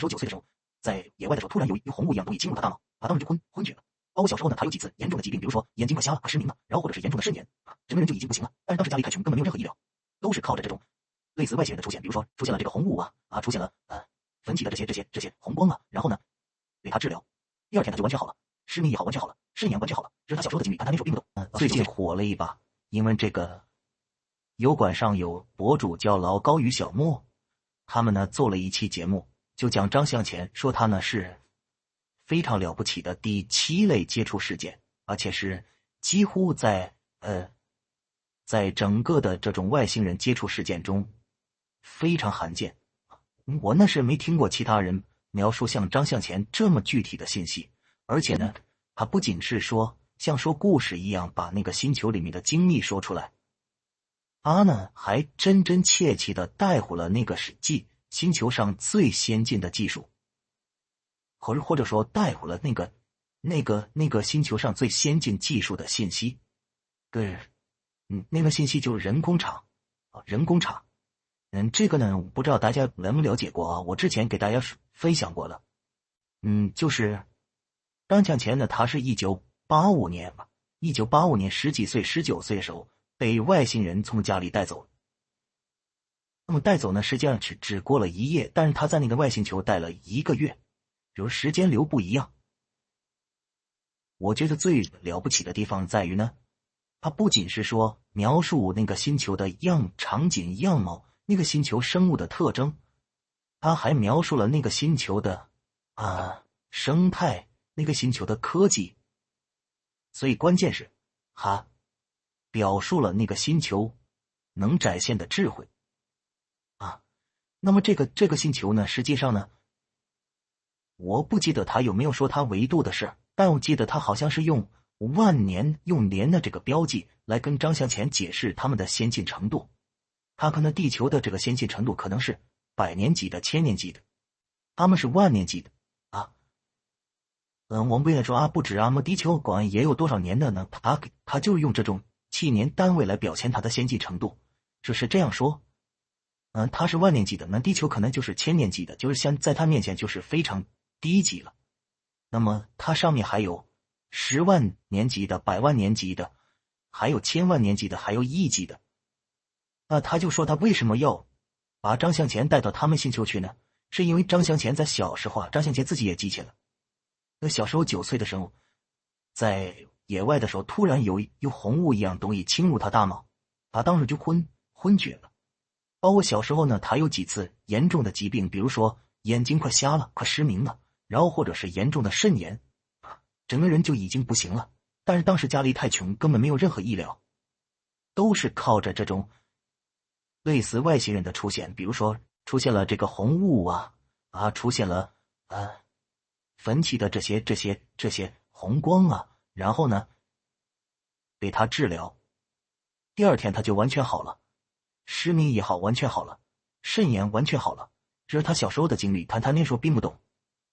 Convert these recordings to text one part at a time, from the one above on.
时候9岁的时候，在野外的时候，突然有一红雾一样东西侵入他大脑，他当时就昏厥了。包括小时候呢，他有几次严重的疾病，比如说眼睛快瞎了，快失明了，然后或者是严重的肾炎，整个人就已经不行了。但是当时家里太穷，根本没有任何医疗，都是靠着这种类似外星人的出现，比如说出现了这个红雾出现了焚起的这些红光然后呢给他治疗，第二天他就完全好了，失明也好，完全好了，肾炎完全好了。这是他小时候的经历，但他那时候并不懂。最近火了一把，因为这个油管上有博主叫老高与小莫，他们呢做了一期节目，就讲张向前，说他呢是非常了不起的第7类接触事件，而且是几乎在整个的这种外星人接触事件中非常罕见。我那是没听过其他人描述像张向前这么具体的信息，而且呢，他不仅是说像说故事一样把那个星球里面的精密说出来，他呢还真真切切的带回了那个星球上最先进的技术，或者说带回了那个星球上最先进技术的信息。对，那个信息就是人工厂人工厂。这个呢，不知道大家了没了解过我之前给大家分享过了。就是张向前呢，他是1985年1985年10几岁、19岁的时候被外星人从家里带走。那么带走呢，实际上只过了1夜，但是他在那个外星球待了1个月，就是时间流不一样。我觉得最了不起的地方在于呢，他不仅是说描述那个星球的场景样貌，那个星球生物的特征，他还描述了那个星球的生态，那个星球的科技。所以关键是他表述了那个星球能展现的智慧那么这个星球呢，实际上呢，我不记得他有没有说他维度的事，但我记得他好像是用万年用年的这个标记来跟张向前解释他们的先进程度。他可能地球的这个先进程度可能是100年级的、1000年级的，他们是万年级的我们不应该说不止么地球管也有多少年的呢？他就用这种纪年单位来表现他的先进程度，就是这样说。他是万年级的，那地球可能就是1000年级的，就是像在他面前就是非常低级了。那么它上面还有10万年级的、100万年级的，还有1000万年级的，还有亿级的。那他就说他为什么要把张向前带到他们星球去呢？是因为张向前在小时候张向前自己也记起了，那小时候9岁的时候，在野外的时候，突然有红雾一样东西侵入他大脑，他当时就昏厥了。包括小时候呢，他有几次严重的疾病，比如说眼睛快瞎了，快失明了，然后或者是严重的肾炎，整个人就已经不行了。但是当时家里太穷，根本没有任何医疗，都是靠着这种类似外星人的出现，比如说出现了这个红雾出现了焚起的这些红光然后呢给他治疗，第2天他就完全好了，失明也好，完全好了，肾炎完全好了。这是他小时候的经历，他那时候并不懂。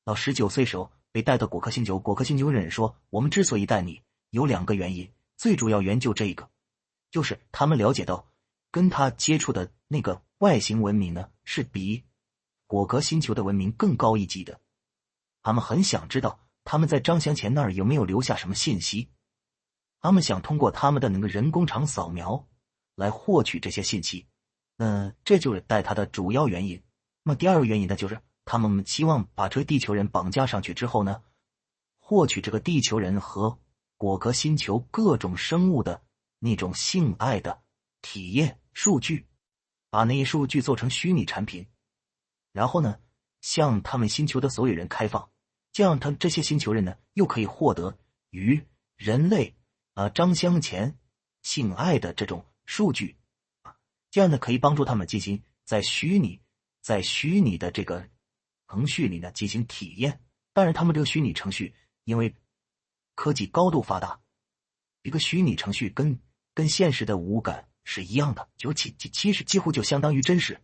到19岁时候被带到果壳星球，果壳星球的人说，我们之所以带你有2个原因，最主要原因就这个，就是他们了解到跟他接触的那个外星文明呢，是比果壳星球的文明更高一级的。他们很想知道他们在张向前那儿有没有留下什么信息，他们想通过他们的那个人工厂扫描来获取这些信息。这就是带他的主要原因。那么第2个原因呢，就是他们希望把这个地球人绑架上去之后呢，获取这个地球人和果壳星球各种生物的那种性爱的体验数据，把那些数据做成虚拟产品，然后呢向他们星球的所有人开放，这样他这些星球人呢又可以获得与人类张向前性爱的这种数据这样呢可以帮助他们进行在虚拟的这个程序里呢进行体验。当然他们这个虚拟程序因为科技高度发达，一个虚拟程序跟现实的五感是一样的，就其实几乎就相当于真实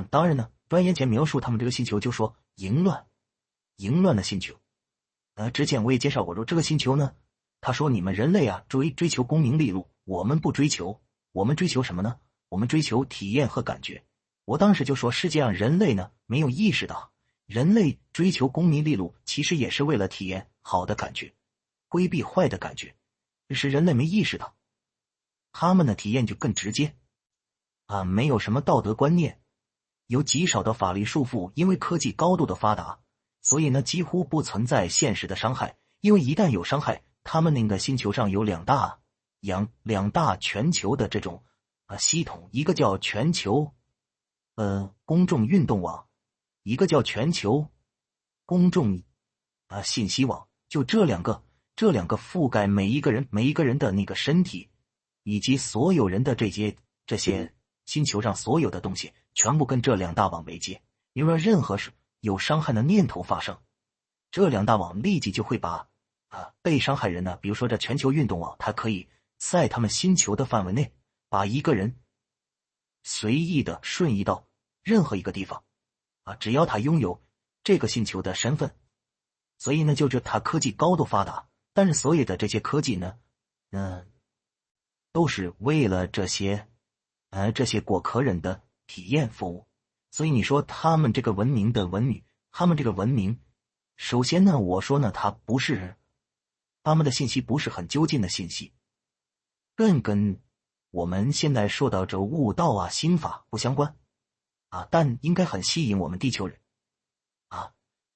当然呢，端言前描述他们这个星球就说淫乱的星球。之前我也介绍过说这个星球呢，他说你们人类追求功名利禄，我们不追求，我们追求什么呢？我们追求体验和感觉。我当时就说世界上人类呢没有意识到人类追求功名利禄，其实也是为了体验好的感觉，规避坏的感觉，只是人类没意识到，他们的体验就更直接没有什么道德观念，有极少的法律束缚，因为科技高度的发达，所以呢几乎不存在现实的伤害，因为一旦有伤害，他们那个星球上有两大全球的这种系统，一个叫全球公众运动网，一个叫全球公众信息网，就这两个覆盖每一个人的那个身体，以及所有人的这些星球上所有的东西，全部跟这两大网为接。因为任何有伤害的念头发生，这两大网立即就会把被伤害人呢，比如说这全球运动网，它可以在他们星球的范围内，把一个人随意的瞬移到任何一个地方只要他拥有这个星球的身份。所以呢，就是它科技高度发达，但是所有的这些科技呢，都是为了这些果壳人的体验服务。所以你说他们这个文明的文明，他们这个文明，首先呢，我说呢，他们的信息不是很究竟的信息，更跟我们现在说到这悟道心法不相关但应该很吸引我们地球人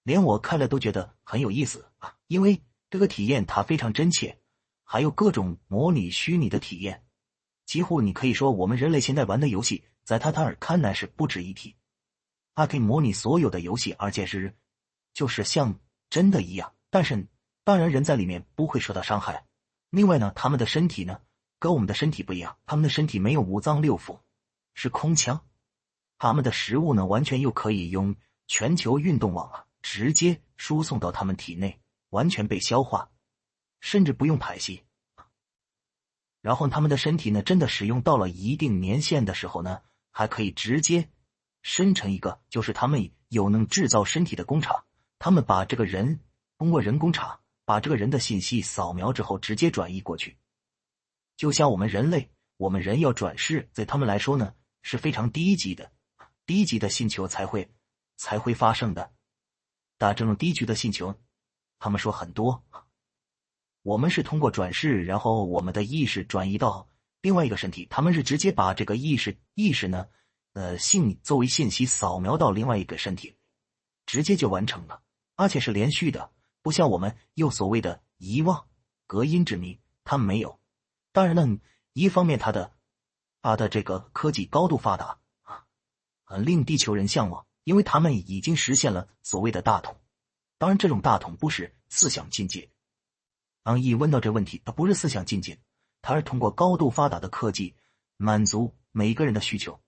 连我看了都觉得很有意思因为这个体验它非常真切，还有各种模拟虚拟的体验，几乎你可以说我们人类现在玩的游戏，在塔塔尔看来是不值一提。它可以模拟所有的游戏，而且就是像真的一样，但是当然人在里面不会受到伤害。另外呢，他们的身体呢跟我们的身体不一样，他们的身体没有五脏六腑，是空腔。他们的食物呢完全又可以用全球运动网直接输送到他们体内，完全被消化，甚至不用排泄。然后他们的身体呢真的使用到了一定年限的时候呢，还可以直接生成一个，就是他们有能制造身体的工厂，他们把这个人通过人工厂把这个人的信息扫描之后直接转移过去。就像我们人类，我们人要转世，在他们来说呢是非常低级的星球才会发生的。但这种低级的星球他们说很多，我们是通过转世，然后我们的意识转移到另外一个身体，他们是直接把这个意识呢作为信息扫描到另外一个身体，直接就完成了，而且是连续的，不像我们有所谓的遗忘隔音之谜，他们没有。当然呢，一方面它的这个科技高度发达令地球人向往，因为他们已经实现了所谓的大同。当然这种大同不是思想境界，一问到这问题，它不是思想境界，它是通过高度发达的科技满足每一个人的需求，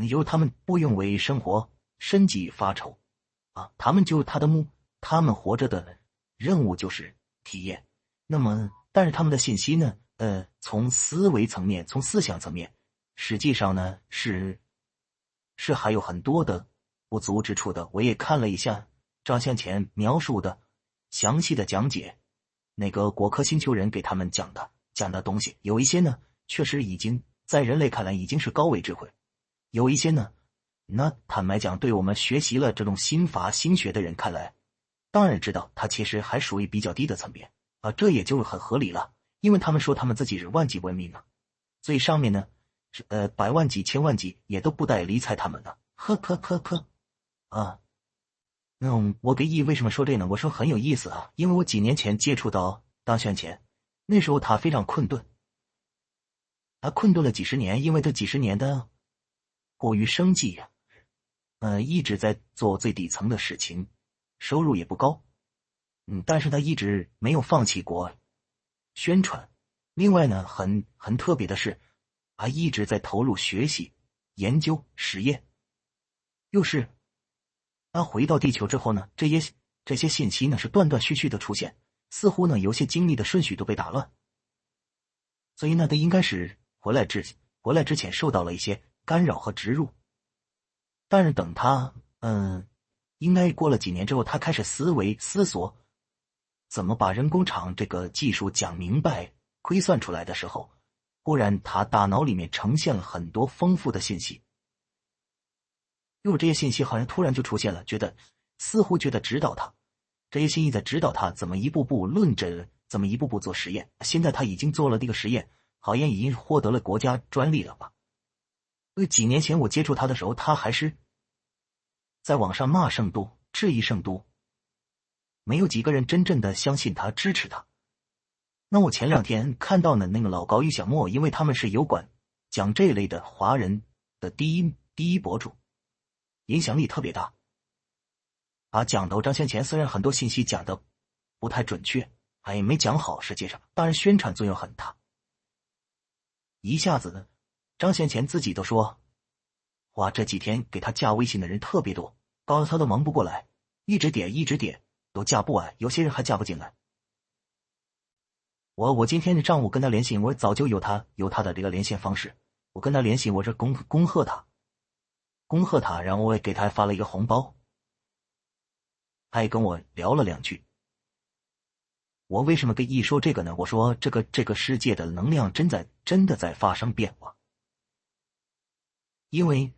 由他们不用为生活生计发愁他们活着的任务就是体验。那么但是他们的信息呢从思维层面，从思想层面，实际上呢是还有很多的不足之处的。我也看了一下照相前描述的详细的讲解，那个果壳星球人给他们讲的东西，有一些呢确实已经在人类看来已经是高维智慧，有一些呢那坦白讲，对我们学习了这种心法心学的人看来，当然知道它其实还属于比较低的层面这也就很合理了，因为他们说他们自己是万级文明最上面呢是百万级千万级也都不带理睬他们的。我给为什么说这呢？我说很有意思因为我几年前接触到当选前，那时候他非常困顿，他困顿了几十年，因为这几十年的过于生计一直在做最底层的事情，收入也不高但是他一直没有放弃过宣传。另外呢很特别的是一直在投入学习研究实验。又是他回到地球之后呢，这些信息呢是断断续续的出现，似乎呢有些经历的顺序都被打乱，所以呢他应该是回来之前受到了一些干扰和植入。但是等他应该过了几年之后，他开始思索怎么把人工厂这个技术讲明白推算出来的时候，忽然他大脑里面呈现了很多丰富的信息，又这些信息好像突然就出现了，觉得似乎觉得指导他，这些新意在指导他怎么一步步论证，怎么一步步做实验。现在他已经做了这个实验，好像已经获得了国家专利了吧？几年前我接触他的时候，他还是在网上骂圣都，质疑圣都，没有几个人真正的相信他，支持他。那我前2天看到呢，那个老高与小莫，因为他们是有管讲这一类的华人的第一博主，影响力特别大。讲到张先前，虽然很多信息讲的不太准确，也没讲好，实际上当然宣传作用很大。一下子呢，张先前自己都说，哇，这几天给他加微信的人特别多，搞得他都忙不过来，一直点都加不完，有些人还加不进来。我今天上午跟他联系，我早就有他的这个连线方式，我跟他联系，我这恭贺他，然后我也给他发了一个红包，他也跟我聊了2句。我为什么跟一说这个呢？我说这个世界的能量真的在发生变化。因为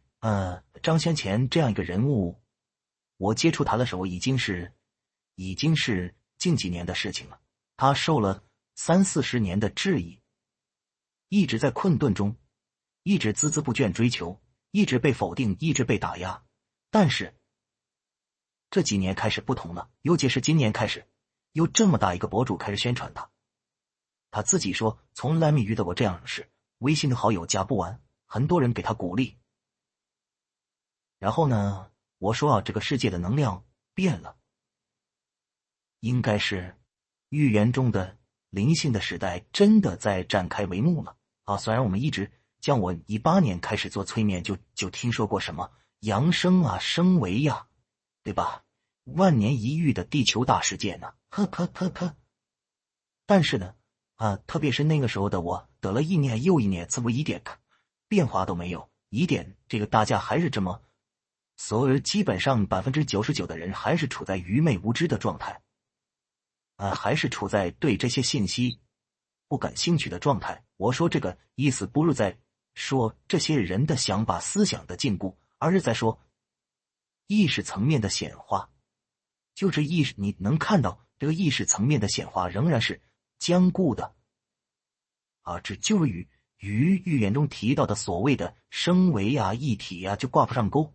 张先前这样一个人物，我接触他的时候已经是近几年的事情了。他受了30-40年的质疑，一直在困顿中，一直孜孜不倦追求，一直被否定，一直被打压。但是这几年开始不同了，尤其是今年开始，有这么大一个博主开始宣传他。他自己说从来没遇到过这样的事，微信的好友加不完，很多人给他鼓励。然后呢，我说这个世界的能量变了，应该是预言中的灵性的时代真的在展开帷幕了。虽然我们一直像我18年开始做催眠就听说过什么扬升升维对吧？万年一遇的地球大事件呢，但是呢特别是那个时候的我，得了一年又一年，怎么一点变化都没有，一点这个大家还是这么，所有基本上99%的人还是处在愚昧无知的状态，还是处在对这些信息不感兴趣的状态。我说这个意思不是在说这些人的想法思想的禁锢，而是在说意识层面的显化，就是你能看到这个意识层面的显化仍然是僵固的这就是与预言中提到的所谓的升维一体就挂不上钩。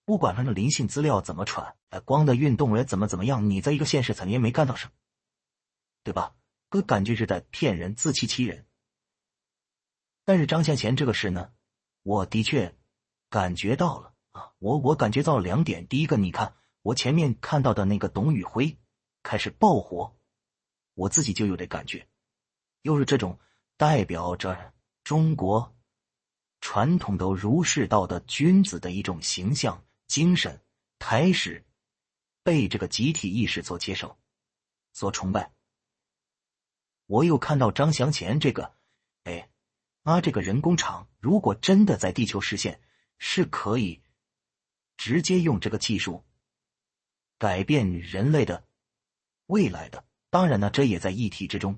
不管它的灵性资料怎么传，光的运动怎么样，你在一个现实层面没干到什么，对吧？个感觉是在骗人，自欺欺人。但是张先前这个事呢，我的确感觉到了我感觉到了2点。第一个，你看我前面看到的那个董宇辉开始爆火，我自己就有这感觉，又是这种代表着中国传统的儒释道的君子的一种形象精神开始被这个集体意识所接受，所崇拜。我又看到张祥前这个这个人工厂如果真的在地球实现，是可以直接用这个技术改变人类的未来的。当然呢，这也在议题之中，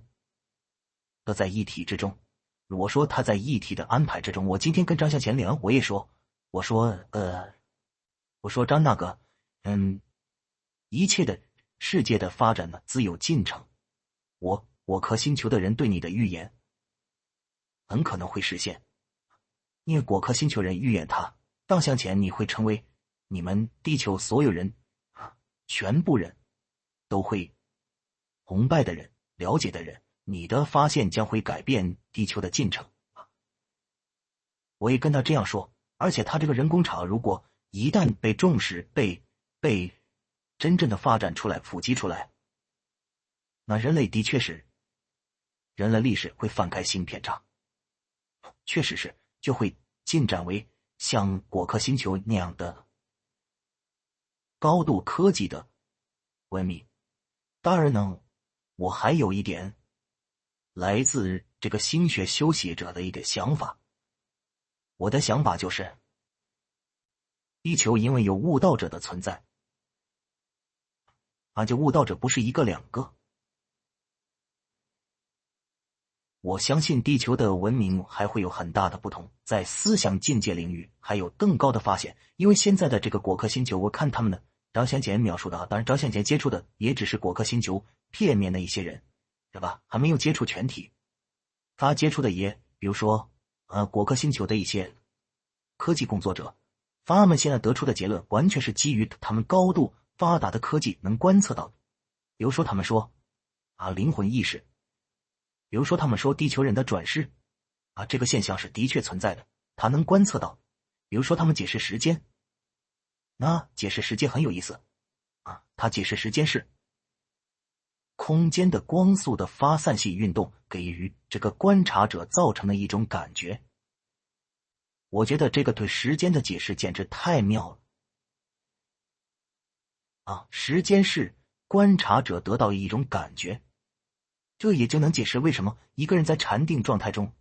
我说他在议题的安排之中。我今天跟张向前聊，我也说，我说张大哥，一切的世界的发展呢，自有进程。我颗星球的人对你的预言很可能会实现，因为果壳星球人预言他当向前你会成为你们地球所有人全部人都会崇拜的人，了解的人，你的发现将会改变地球的进程。我也跟他这样说，而且他这个人工厂如果一旦被重视，被真正的发展出来，普及出来，那人类的确是人类历史会翻开新篇章，确实是就会进展为像果壳星球那样的高度科技的文明。当然呢，我还有一点来自这个星学修习者的一个想法。我的想法就是地球因为有悟道者的存在就悟道者不是一个两个，我相信地球的文明还会有很大的不同，在思想境界领域还有更高的发现。因为现在的这个果壳星球，我看他们的张先杰描述的当然张先杰接触的也只是果壳星球片面的一些人，对吧？还没有接触全体。他接触的也比如说果壳星球的一些科技工作者，他们现在得出的结论完全是基于他们高度发达的科技能观测到的。比如说他们说灵魂意识，比如说他们说地球人的转世这个现象是的确存在的，他能观测到。比如说他们解释时间，那解释时间很有意思他解释时间是空间的光速的发散系运动给予这个观察者造成的一种感觉。我觉得这个对时间的解释简直太妙了时间是观察者得到一种感觉，这也就能解释为什么一个人在禅定状态中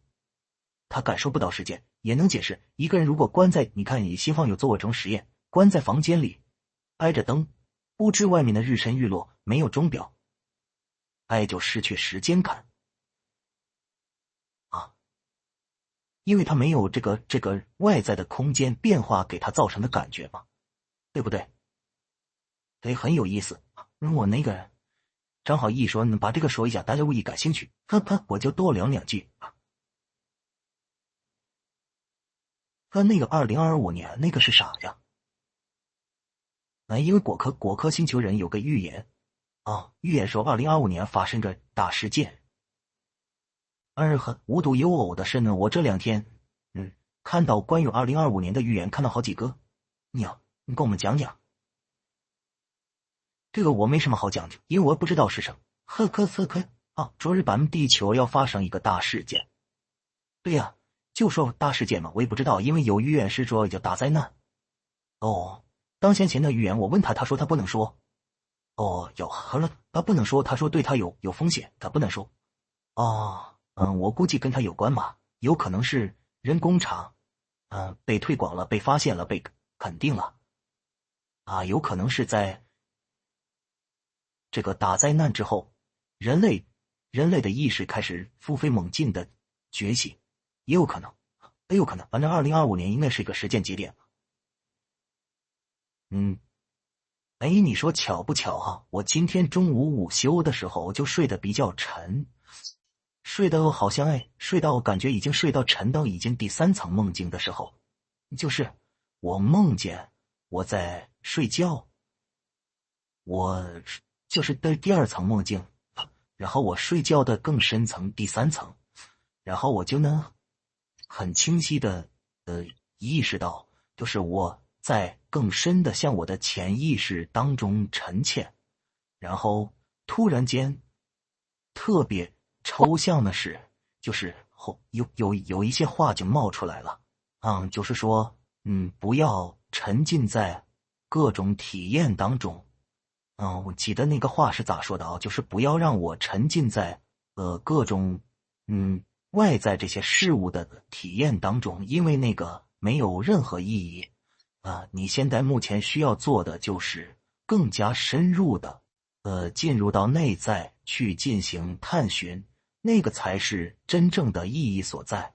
他感受不到时间，也能解释一个人如果关在，你看西方有做过这种实验，关在房间里挨着灯，不知外面的日升日落，没有钟表，就失去时间感因为他没有这个外在的空间变化给他造成的感觉嘛，对不对？对，很有意思。我那个正好一说把这个说一下，大家如果感兴趣，我就多聊两句那个2025年那个是啥呀？因为果壳星球人有个预言预言说2025年发生个大事件。无独有偶的是呢，我这两天看到关于2025年的预言，看到好几个。你跟我们讲讲。这个我没什么好讲的，因为我不知道是什么。昨日咱们地球要发生一个大事件。对呀，就说大事件嘛，我也不知道，因为有预言是说叫大灾难。当先前的预言我问他，他说他不能说。好了，他不能说，他说对他有风险，他不能说。我估计跟他有关吧，有可能是人工厂被推广了，被发现了，被肯定了有可能是在这个大灾难之后，人类的意识开始突飞猛进的崛起，也有可能，反正2025年应该是一个时间节点。你说巧不巧我今天中午午休的时候就睡得比较沉，睡到好像睡到感觉已经睡到沉到已经第3层梦境的时候，就是我梦见我在睡觉，我就是的第2层梦境，然后我睡觉的更深层第3层，然后我就能很清晰的意识到，就是我在更深的向我的潜意识当中沉潜，然后突然间特别抽象的是，就是有一些话就冒出来了就是说不要沉浸在各种体验当中。我记得那个话是咋说的就是不要让我沉浸在各种外在这些事物的体验当中，因为那个没有任何意义你现在目前需要做的就是更加深入的进入到内在去进行探寻，那个才是真正的意义所在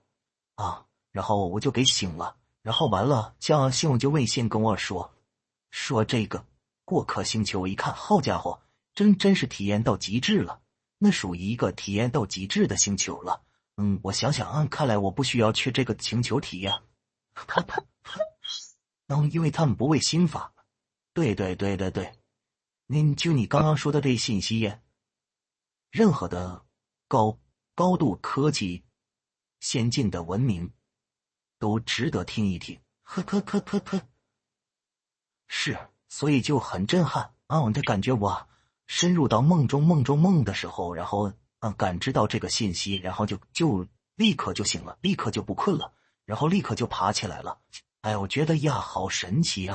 然后我就给醒了，然后完了像信用就微信跟我说这个过客星球，我一看好家伙，真是体验到极致了，那属于一个体验到极致的星球了。我想想看来我不需要去这个星球体验因为他们不为心法。对，你刚刚说的这信息，任何的高度科技先进的文明都值得听一听。是，所以就很震撼我这感觉我深入到梦中的时候，然后感知到这个信息，然后就立刻就醒了，立刻就不困了，然后立刻就爬起来了。我觉得好神奇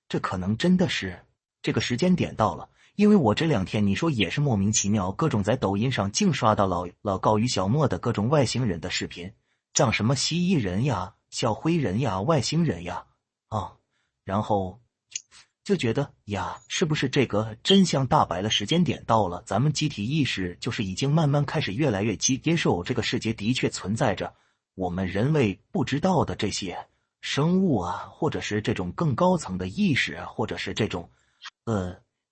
这可能真的是这个时间点到了。因为我这2天你说也是莫名其妙，各种在抖音上净刷到老高与小莫的各种外星人的视频，长什么蜥蜴人呀、小灰人呀、外星人呀然后就觉得呀，是不是这个真相大白了，时间点到了，咱们集体意识就是已经慢慢开始越来越接受这个世界的确存在着我们人类不知道的这些生物啊，或者是这种更高层的意识啊，或者是这种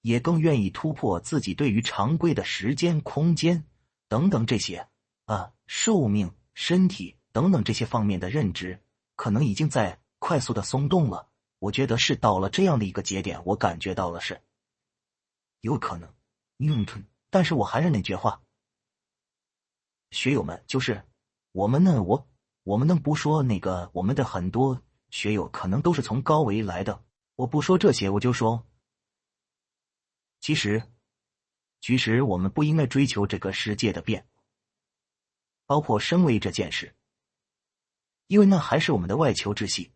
也更愿意突破自己对于常规的时间、空间等等这些寿命、身体等等这些方面的认知，可能已经在快速的松动了。我觉得是到了这样的一个节点，我感觉到了是有可能。但是我还是那句话，学友们，就是我们呢，我们能不说那个我们的很多学友可能都是从高维来的，我不说这些，我就说，其实我们不应该追求这个世界的变，包括身为这件事，因为那还是我们的外求之系。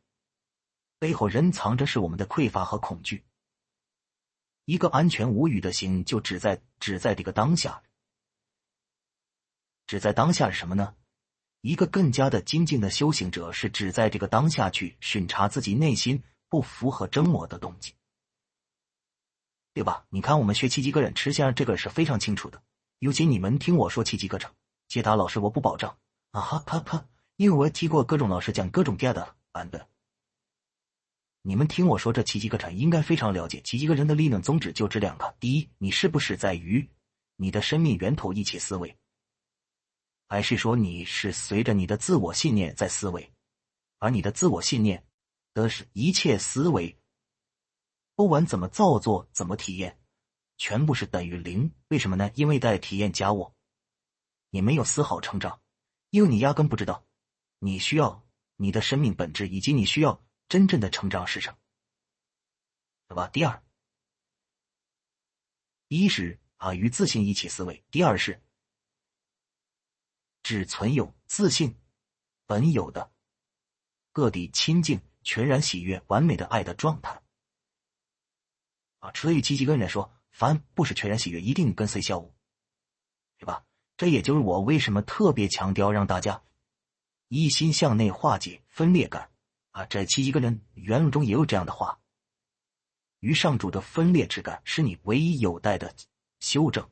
背后人藏着是我们的匮乏和恐惧。一个安全无虞的心，就只在这个当下。只在当下是什么呢？一个更加的精进的修行者，是只在这个当下去审查自己内心不符合真我的动机，对吧？你看我们学七级个人吃相，这个是非常清楚的。尤其你们听我说七级课程，解答老师我不保证因为我听过各种老师讲各种各样的版本。你们听我说这奇迹课程应该非常了解，奇迹个人的理论宗旨就这两个：第一，你是不是在于你的生命源头一起思维，还是说你是随着你的自我信念在思维，而你的自我信念的是一切思维不管怎么造作怎么体验全部是等于零。为什么呢？因为在体验加我，你没有丝毫成长，因为你压根不知道你需要你的生命本质，以及你需要真正的成长是什么，对吧？第二，一是与自信一起思维，第二是只存有自信本有的个体清净、全然喜悦、完美的爱的状态。所以积极跟人说，凡不是全然喜悦，一定跟随效物，对吧？这也就是我为什么特别强调让大家一心向内化解分裂感。这七级个人原文中也有这样的话，于上主的分裂之感是你唯一有待的修正。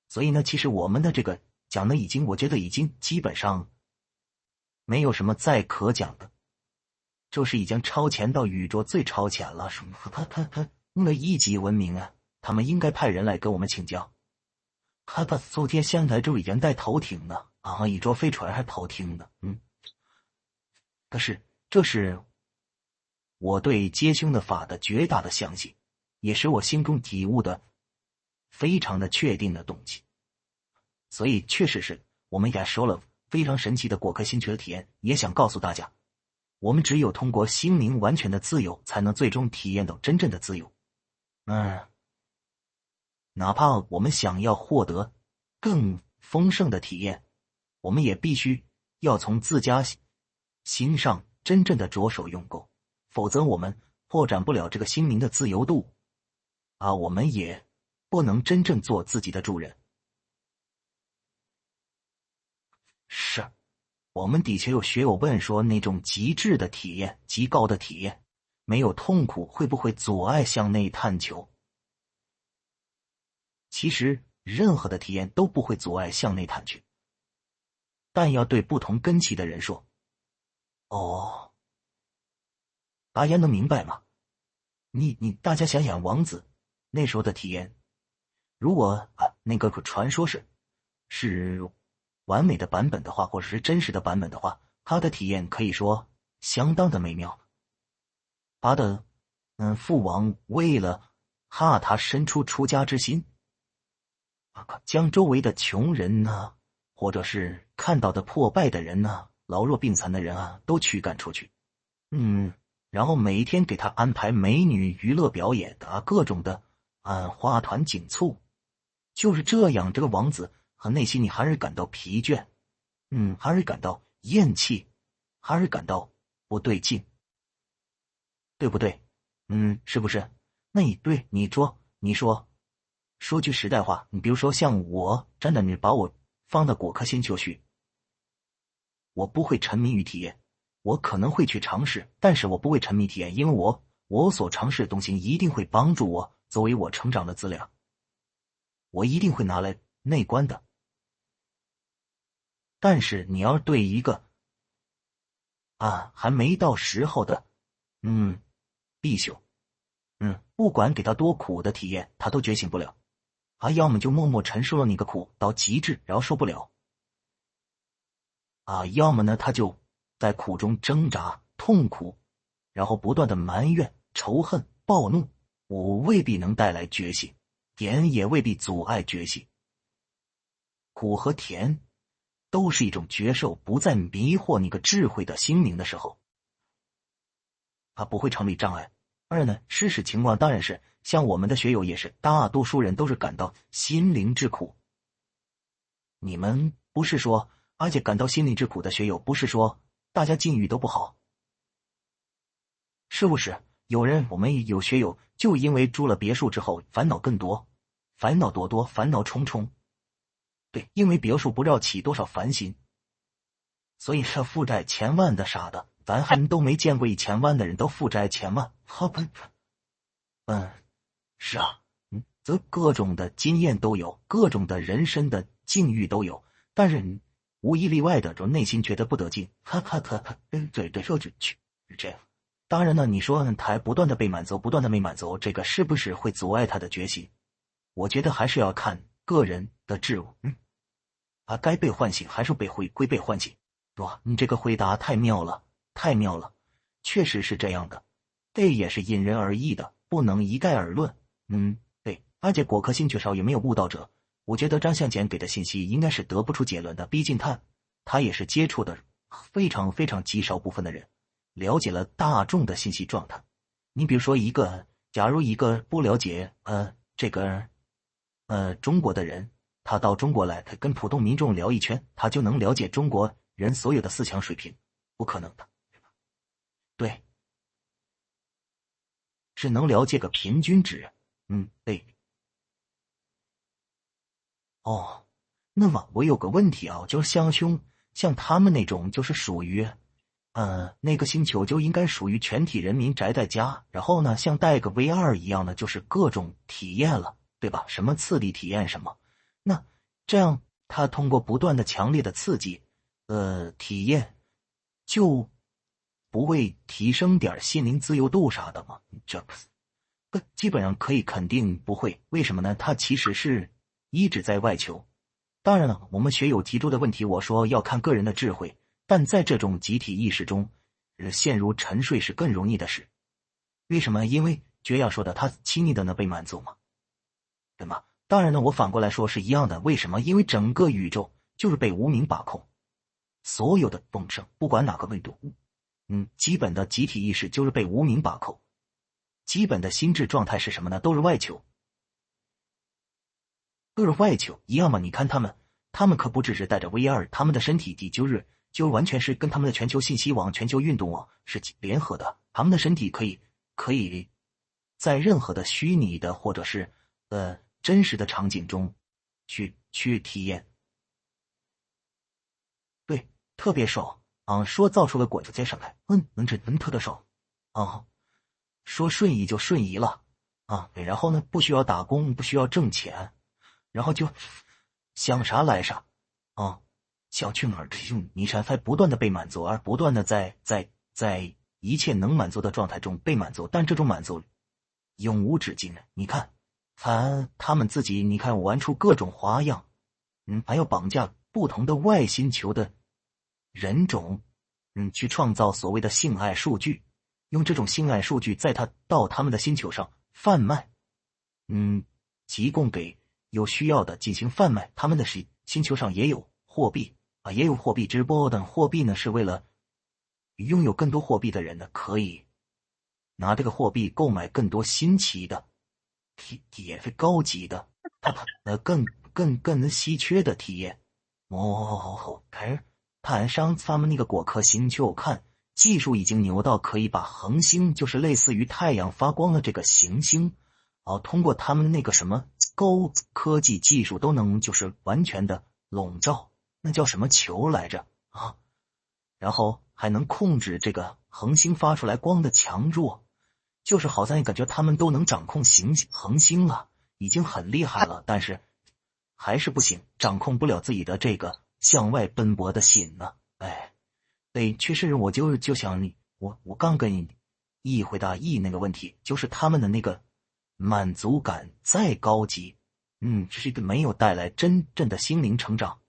所以呢，其实我们的这个讲的我觉得已经基本上没有什么再可讲的，就是已经超前到宇宙最超前了。什么那一级文明啊，他们应该派人来跟我们请教。他昨天现在就已经在头听呢宇宙飞船还头听呢。可是这是我对接兄的法的绝大的相信，也是我心中体悟的非常的确定的动机。所以确实是我们也说了非常神奇的果壳星球的体验，也想告诉大家，我们只有通过心灵完全的自由，才能最终体验到真正的自由。哪怕我们想要获得更丰盛的体验，我们也必须要从自家心上真正的着手用功，否则我们拓展不了这个心灵的自由度我们也不能真正做自己的主人。是我们的确有学友问说，那种极致的体验、极高的体验没有痛苦，会不会阻碍向内探求？其实任何的体验都不会阻碍向内探求，但要对不同根器的人说。大家能明白吗？大家想想王子那时候的体验，如果那个传说是完美的版本的话，或者是真实的版本的话，他的体验可以说相当的美妙。他的父王为了他伸出出家之心，将周围的穷人或者是看到的破败的人老弱病残的人都驱赶出去。然后每天给他安排美女娱乐表演的各种的花团锦簇。就是这样，这个王子和内心你还是感到疲倦，还是感到厌弃，还是感到不对劲，对不对？是不是？那你说句实在话，你比如说像我真的，你把我放到果壳星球去，我不会沉迷于体验，我可能会去尝试，但是我不会沉迷体验，因为我所尝试的东西一定会帮助我作为我成长的资料，我一定会拿来内观的。但是你要对一个还没到时候的必修，不管给他多苦的体验，他都觉醒不了，要么就默默承受了那个苦到极致，然后受不了，要么呢他就在苦中挣扎痛苦，然后不断的埋怨仇恨暴怒，我未必能带来觉醒，甜也未必阻碍觉醒。苦和甜都是一种觉受，不再迷惑你个智慧的心灵的时候，它不会成为障碍。二呢，事实情况当然是像我们的学友也是，大多数人都是感到心灵之苦。你们不是说，而且感到心灵之苦的学友不是说大家境遇都不好，是不是？我们有学友就因为住了别墅之后烦恼更多，烦恼多，烦恼重重。对，因为别墅不知道起多少烦心，所以是负债千万的啥的，咱还都没见过1000万的人都负债1000万。是啊，则各种的经验都有，各种的人生的境遇都有，但是无一例外的就内心觉得不得劲，对，说去这样。当然呢，你说他不断的被满足，不断的被满足，这个是不是会阻碍他的觉醒？我觉得还是要看个人的智悟。该被唤醒还是归被唤醒。哇，你这个回答太妙了，太妙了，确实是这样的，这也是因人而异的，不能一概而论。对，而且果壳星缺少也没有悟道者，我觉得张向前给的信息应该是得不出结论的，毕竟他也是接触的非常非常极少部分的人，了解了大众的信息状态。你比如说假如一个不了解中国的人，他到中国来，他跟普通民众聊一圈，他就能了解中国人所有的思想水平，不可能的。对，是能了解个平均值。对。那么我有个问题就是像他们那种就是属于那个星球就应该属于全体人民宅在家，然后呢像带个 VR 一样的就是各种体验了，对吧？什么次第体验什么，那这样他通过不断的强烈的刺激体验就不会提升点心灵自由度啥的吗？这基本上可以肯定不会。为什么呢？他其实是一直在外求。当然了，我们学友提出的问题，我说要看个人的智慧，但在这种集体意识中陷入沉睡是更容易的事。为什么？因为绝要说的他轻易的能被满足吗？对吗？当然呢，我反过来说是一样的。为什么？因为整个宇宙就是被无名把控，所有的丰盛不管哪个维度，基本的集体意识就是被无名把控，基本的心智状态是什么呢？都是外求，都是外求一样嘛。你看他们可不只是带着 VR， 他们的身体就完全是跟他们的全球信息网、全球运动网是联合的，他们的身体可以在任何的虚拟的或者是真实的场景中去体验。对，特别爽说造出个果就接上来，能特的爽说瞬移就瞬移了对，然后呢不需要打工，不需要挣钱，然后就想啥来啥想去哪儿你才不断的被满足，而不断的在一切能满足的状态中被满足，但这种满足永无止境的。你看他们自己，你看玩出各种花样，还要绑架不同的外星球的人种，去创造所谓的性爱数据，用这种性爱数据到他们的星球上贩卖，提供给有需要的进行贩卖。他们的星球上也有货币也有货币直播的，货币呢是为了拥有更多货币的人呢可以拿这个货币购买更多新奇的体验，高级的更稀缺的体验。看上他们那个果壳星球，看技术已经牛到可以把恒星，就是类似于太阳发光的这个行星通过他们那个什么高科技技术都能就是完全的笼罩，那叫什么球来着然后还能控制这个恒星发出来光的强弱，就是好像感觉他们都能掌控恒星了，已经很厉害了，但是还是不行，掌控不了自己的这个向外奔波的心呢。哎，对，确实我就想你，我刚跟E回答 E 那个问题，就是他们的那个满足感再高级，这是一个没有带来真正的心灵成长，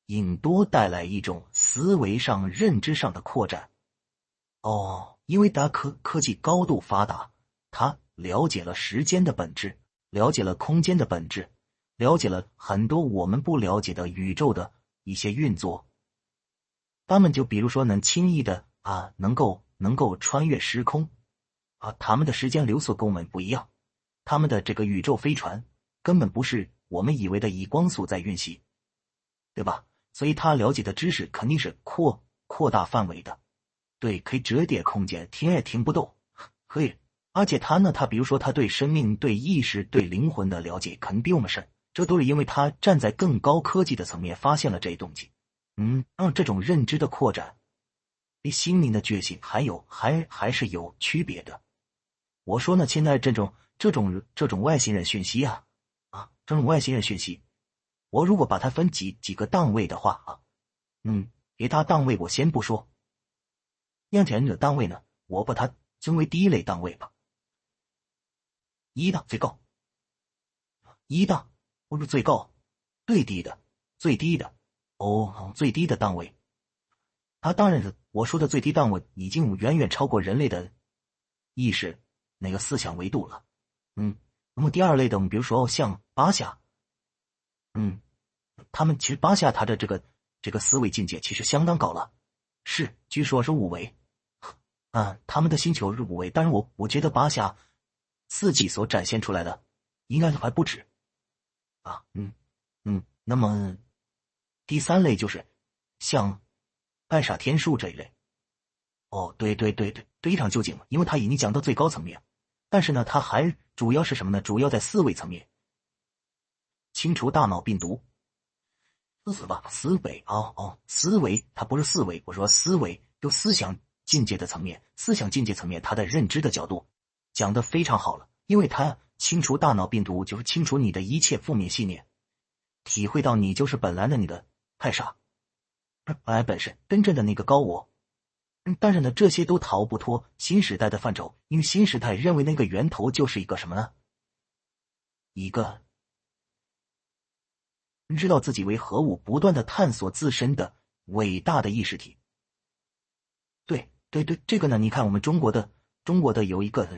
顶多带来一种思维上、认知上的扩展。因为科技高度发达，他了解了时间的本质，了解了空间的本质，了解了很多我们不了解的宇宙的一些运作。他们就比如说能轻易的能够穿越时空他们的时间流速跟我们不一样，他们的这个宇宙飞船根本不是我们以为的以光速在运行，对吧？所以他了解的知识肯定是扩大范围的，对，可以折叠空间，听也听不懂，可以。而且他比如说他对生命、对意识、对灵魂的了解肯定比我们深，这都是因为他站在更高科技的层面发现了这些东西。让这种认知的扩展，离心灵的觉醒还是有区别的。我说呢，现在这种外星人讯息这种外星人讯息，我如果把它分几个档位的话给它档位我先不说，样前者档位呢，我把它称为第一类档位吧。一档最高，一档或者最高，最低的，最低的最低的档位。它当然是我说的最低档位已经远远超过人类的意识那个思想维度了。那么第二类的，比如说像巴夏，他们其实巴夏他的这个思维境界其实相当高了，是据说是5维他们的星球是5维，但是我觉得巴夏自己所展现出来的应该还不止那么第三类就是像爱傻天书这一类。对，非常究竟了，因为他已经讲到最高层面，但是呢，他还主要是什么呢？主要在思维层面，清除大脑病毒。思维思维，它不是思维，我说思维，就思想境界的层面，思想境界层面，他的认知的角度讲得非常好了，因为他清除大脑病毒，就是清除你的一切负面信念，体会到你就是本来的你的太傻，本身真正的那个高我。但是呢，这些都逃不脱新时代的范畴，因为新时代认为那个源头就是一个什么呢？一个知道自己为何物，不断的探索自身的伟大的意识体。对，这个呢，你看我们中国的有一个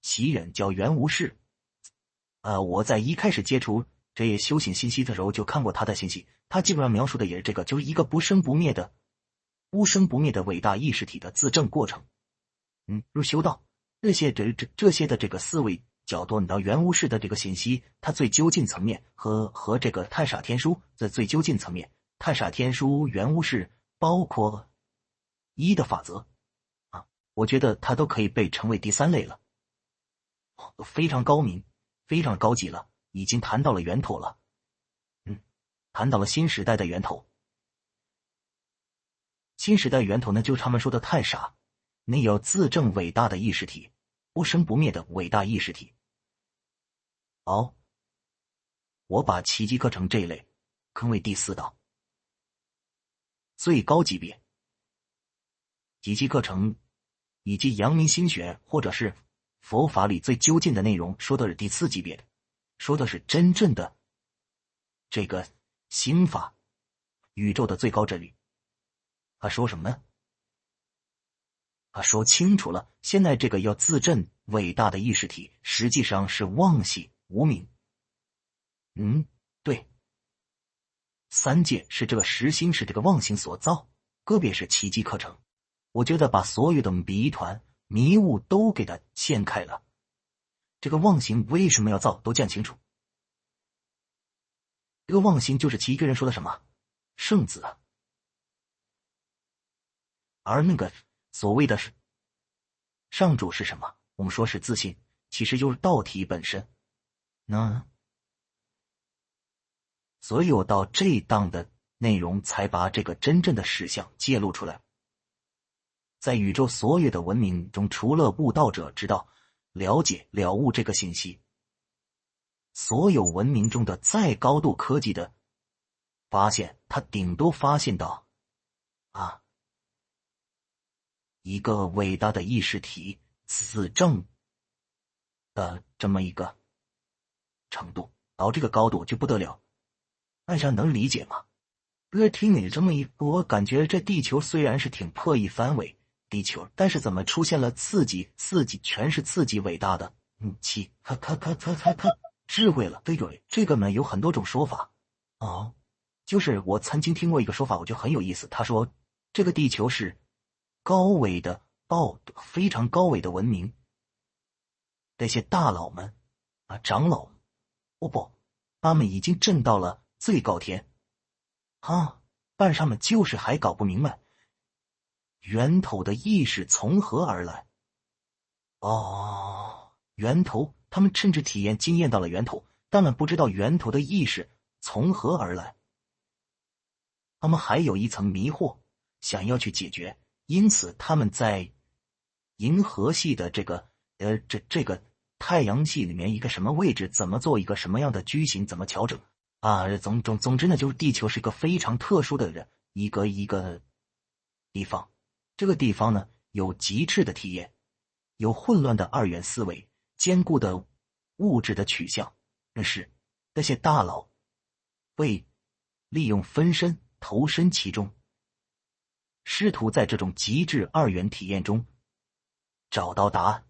奇人叫袁无事，我在一开始接触这些修行信息的时候就看过他的信息，他基本上描述的也是这个，就是一个不生不灭的伟大意识体的自证过程。入修道这些的这个思维角度，你到袁无事的这个信息，它最究竟层面和这个太傻天书在最究竟层面，太傻天书、袁无事，包括一的法则我觉得它都可以被称为第三类了，非常高明，非常高级了，已经谈到了源头了。谈到了新时代的源头。新时代源头呢，就是他们说的太傻，那有自证伟大的意识体，不生不灭的伟大意识体。好，我把奇迹课程这一类称为第4档，最高级别。奇迹课程以及阳明心学或者是佛法里最究竟的内容，说的是第4级别的，说的是真正的这个心法，宇宙的最高真理。他说什么呢？他说清楚了，现在这个要自证伟大的意识体，实际上是妄系无明。对，3界是这个实心，是这个妄心所造，个别是奇迹课程。我觉得把所有的谜团迷雾都给它掀开了，这个妄心为什么要造都讲清楚。这个妄心就是其一个人说的什么圣子而那个所谓的上主是什么？我们说是自信，其实就是道体本身。所有到这一档的内容才把这个真正的实相揭露出来。在宇宙所有的文明中，除了悟道者知道、了解、了悟这个信息，所有文明中的再高度科技的发现，他顶多发现到一个伟大的意识体子正的这么一个程度，到这个高度就不得了。艾莎能理解吗？听你这么一说，我感觉这地球虽然是挺破一番伟地球，但是怎么出现了自己全是自己伟大的气，智慧了。对，这个呢有很多种说法就是我曾经听过一个说法，我觉得很有意思。他说这个地球是高伟的非常高伟的文明，那些大佬们长老他们已经证到了最高天但他们就是还搞不明白源头的意识从何而来。源头，他们甚至经验到了源头，但们不知道源头的意识从何而来。他们还有一层迷惑想要去解决，因此他们在银河系的这个太阳系里面一个什么位置，怎么做一个什么样的矩形，怎么调整总之呢，就是地球是一个非常特殊的一个地方。这个地方呢有极致的体验，有混乱的二元思维，坚固的物质的取向，但是那些大佬会利用分身投身其中，试图在这种极致二元体验中找到答案。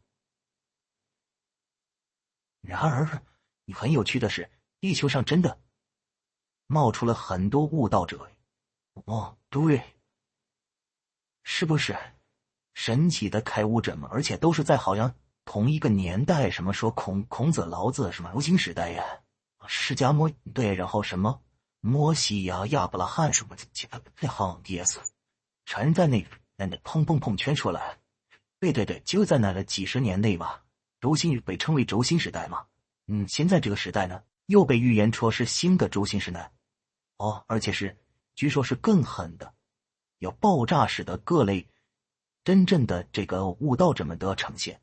然而很有趣的是，地球上真的冒出了很多悟道者。对，是不是神奇的开悟者们？而且都是在好像同一个年代，什么说孔子、老子什么流行时代呀，释迦摩对，然后什么摩西呀、亚伯拉罕什么这好耶稣，全在那砰圈出来。对，就在那几十年内吧，被称为轴心时代嘛。现在这个时代呢，又被预言说是新的轴心时代。而且据说是更狠的，有爆炸式的各类真正的这个悟道者们都要呈现。